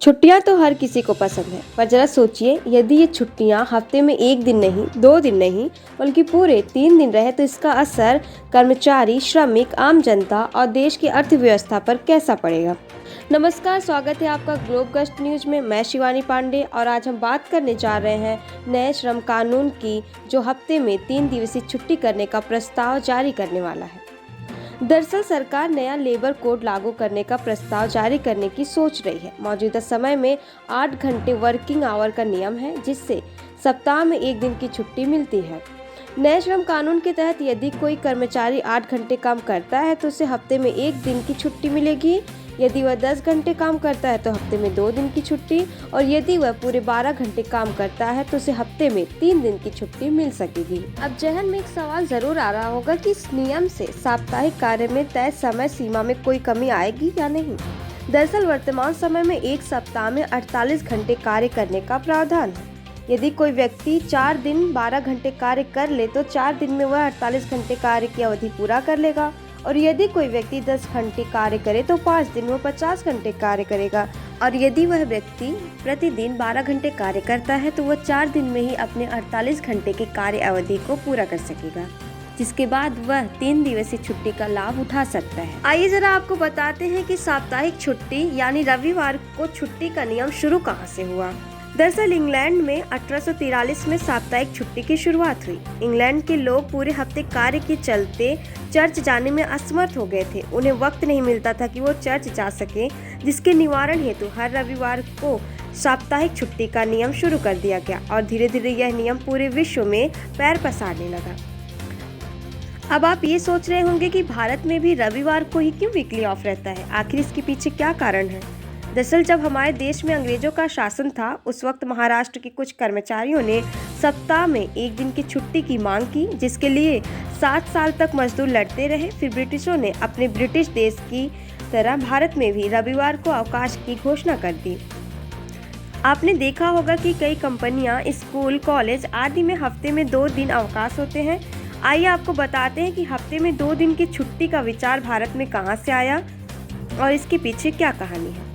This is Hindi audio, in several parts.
छुट्टियां तो हर किसी को पसंद है, पर जरा सोचिए यदि ये छुट्टियां हफ्ते में एक दिन नहीं, 2 दिन नहीं, बल्कि पूरे 3 दिन रहे तो इसका असर कर्मचारी, श्रमिक, आम जनता और देश की अर्थव्यवस्था पर कैसा पड़ेगा। नमस्कार, स्वागत है आपका ग्लोबगस्ट न्यूज में। मैं शिवानी पांडे और आज हम बात करने जा रहे हैं नए श्रम कानून की, जो हफ्ते में 3 दिवसीय छुट्टी करने का प्रस्ताव जारी करने वाला है। दरअसल सरकार नया लेबर कोड लागू करने का प्रस्ताव जारी करने की सोच रही है। मौजूदा समय में 8 घंटे वर्किंग आवर का नियम है, जिससे सप्ताह में एक दिन की छुट्टी मिलती है। नए श्रम कानून के तहत यदि कोई कर्मचारी 8 घंटे काम करता है तो उसे हफ्ते में एक दिन की छुट्टी मिलेगी। यदि वह 10 घंटे काम करता है तो हफ्ते में 2 दिन की छुट्टी, और यदि वह पूरे 12 घंटे काम करता है तो उसे हफ्ते में 3 दिन की छुट्टी मिल सकेगी। अब जहन में एक सवाल जरूर आ रहा होगा कि इस नियम से साप्ताहिक कार्य में तय समय सीमा में कोई कमी आएगी या नहीं। दरअसल वर्तमान समय में एक सप्ताह में 48 घंटे कार्य करने का प्रावधान है। यदि कोई व्यक्ति 4 दिन 12 घंटे कार्य कर ले तो 4 दिन में वह 48 घंटे कार्य की अवधि पूरा कर लेगा, और यदि कोई व्यक्ति 10 घंटे कार्य करे तो 5 दिन में 50 घंटे कार्य करेगा, और यदि वह व्यक्ति प्रतिदिन 12 घंटे कार्य करता है तो वह 4 दिन में ही अपने 48 घंटे की कार्य अवधि को पूरा कर सकेगा, जिसके बाद वह 3 दिवसीय छुट्टी का लाभ उठा सकता है। आइए जरा आपको बताते हैं कि साप्ताहिक छुट्टी यानी रविवार को छुट्टी का नियम शुरू कहां से हुआ। दरअसल इंग्लैंड में 1843 में साप्ताहिक छुट्टी की शुरुआत हुई। इंग्लैंड के लोग पूरे हफ्ते कार्य के चलते चर्च जाने में असमर्थ हो गए थे। उन्हें वक्त नहीं मिलता था कि वो चर्च जा सके, जिसके निवारण हेतु हर रविवार को साप्ताहिक छुट्टी का नियम शुरू कर दिया गया, और धीरे धीरे यह नियम पूरे विश्व में पैर पसारने लगा। अब आप ये सोच रहे होंगे कि भारत में भी रविवार को ही क्यों वीकली ऑफ रहता है, आखिर इसके पीछे क्या कारण है। दरअसल जब हमारे देश में अंग्रेजों का शासन था, उस वक्त महाराष्ट्र के कुछ कर्मचारियों ने सप्ताह में एक दिन की छुट्टी की मांग की, जिसके लिए 7 साल तक मजदूर लड़ते रहे। फिर ब्रिटिशों ने अपने ब्रिटिश देश की तरह भारत में भी रविवार को अवकाश की घोषणा कर दी। आपने देखा होगा कि कई कंपनियां, स्कूल, कॉलेज आदि में हफ्ते में 2 दिन अवकाश होते हैं। आइए आपको बताते हैं कि हफ्ते में 2 दिन की छुट्टी का विचार भारत में कहां से आया और इसके पीछे क्या कहानी है।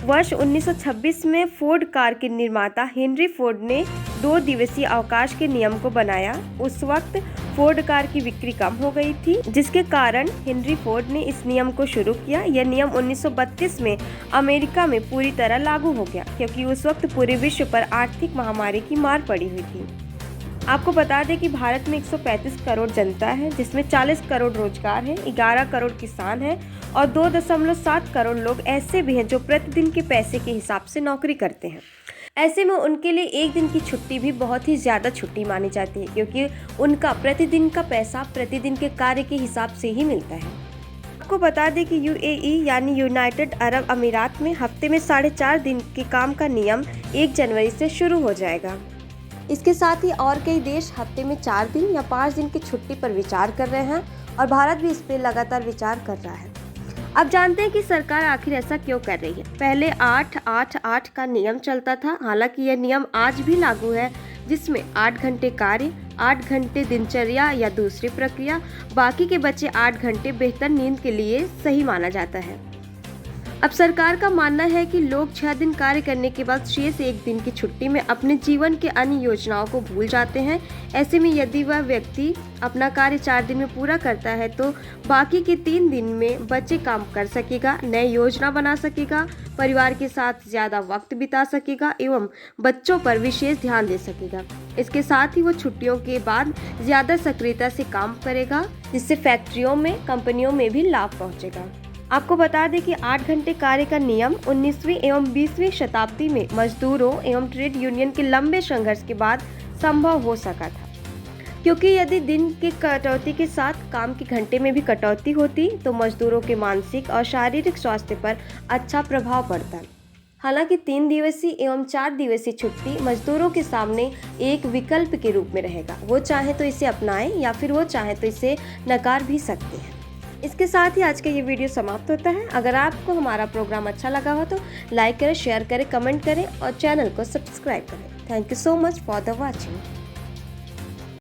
वर्ष 1926 में फोर्ड कार के निर्माता हेनरी फोर्ड ने 2 दिवसीय अवकाश के नियम को बनाया। उस वक्त फोर्ड कार की बिक्री कम हो गई थी, जिसके कारण हेनरी फोर्ड ने इस नियम को शुरू किया। यह नियम 1932 में अमेरिका में पूरी तरह लागू हो गया, क्योंकि उस वक्त पूरे विश्व पर आर्थिक महामारी की मार पड़ी हुई थी। आपको बता दें कि भारत में 135 करोड़ जनता है, जिसमें 40 करोड़ रोजगार है, 11 करोड़ किसान हैं और 2.7 करोड़ लोग ऐसे भी हैं जो प्रतिदिन के पैसे के हिसाब से नौकरी करते हैं। ऐसे में उनके लिए एक दिन की छुट्टी भी बहुत ही ज़्यादा छुट्टी मानी जाती है, क्योंकि उनका प्रतिदिन का पैसा प्रतिदिन के कार्य के हिसाब से ही मिलता है। आपको बता दें कि यूएई यानी यूनाइटेड अरब अमीरात में हफ्ते में 4.5 दिन के काम का नियम 1 जनवरी से शुरू हो जाएगा। इसके साथ ही और कई देश हफ्ते में 4 दिन या 5 दिन की छुट्टी पर विचार कर रहे हैं, और भारत भी इस पर लगातार विचार कर रहा है। अब जानते हैं कि सरकार आखिर ऐसा क्यों कर रही है। पहले 8-8-8 का नियम चलता था, हालांकि यह नियम आज भी लागू है, जिसमें 8 घंटे कार्य, 8 घंटे दिनचर्या या दूसरी प्रक्रिया, बाकी के बचे 8 घंटे बेहतर नींद के लिए सही माना जाता है। अब सरकार का मानना है कि लोग 6 दिन कार्य करने के बाद शेष एक दिन की छुट्टी में अपने जीवन के अन्य योजनाओं को भूल जाते हैं। ऐसे में यदि वह व्यक्ति अपना कार्य 4 दिन में पूरा करता है तो बाकी के 3 दिन में बचे काम कर सकेगा, नई योजना बना सकेगा, परिवार के साथ ज़्यादा वक्त बिता सकेगा एवं बच्चों पर विशेष ध्यान दे सकेगा। इसके साथ ही वो छुट्टियों के बाद ज़्यादा सक्रियता से काम करेगा, जिससे फैक्ट्रियों में, कंपनियों में भी लाभ पहुँचेगा। आपको बता दें कि 8 घंटे कार्य का नियम 19वीं एवं 20वीं शताब्दी में मजदूरों एवं ट्रेड यूनियन के लंबे संघर्ष के बाद संभव हो सका था, क्योंकि यदि दिन के कटौती के साथ काम के घंटे में भी कटौती होती तो मजदूरों के मानसिक और शारीरिक स्वास्थ्य पर अच्छा प्रभाव पड़ता। हालांकि 3 दिवसीय एवं 4 दिवसीय छुट्टी मजदूरों के सामने एक विकल्प के रूप में रहेगा। वो चाहे तो इसे अपनाएं या फिर वो चाहे तो इसे नकार भी सकते हैं। इसके साथ ही आज का ये वीडियो समाप्त होता है। अगर आपको हमारा प्रोग्राम अच्छा लगा हो तो लाइक करें, शेयर करें, कमेंट करें और चैनल को सब्सक्राइब करें। Thank you so much for the watching.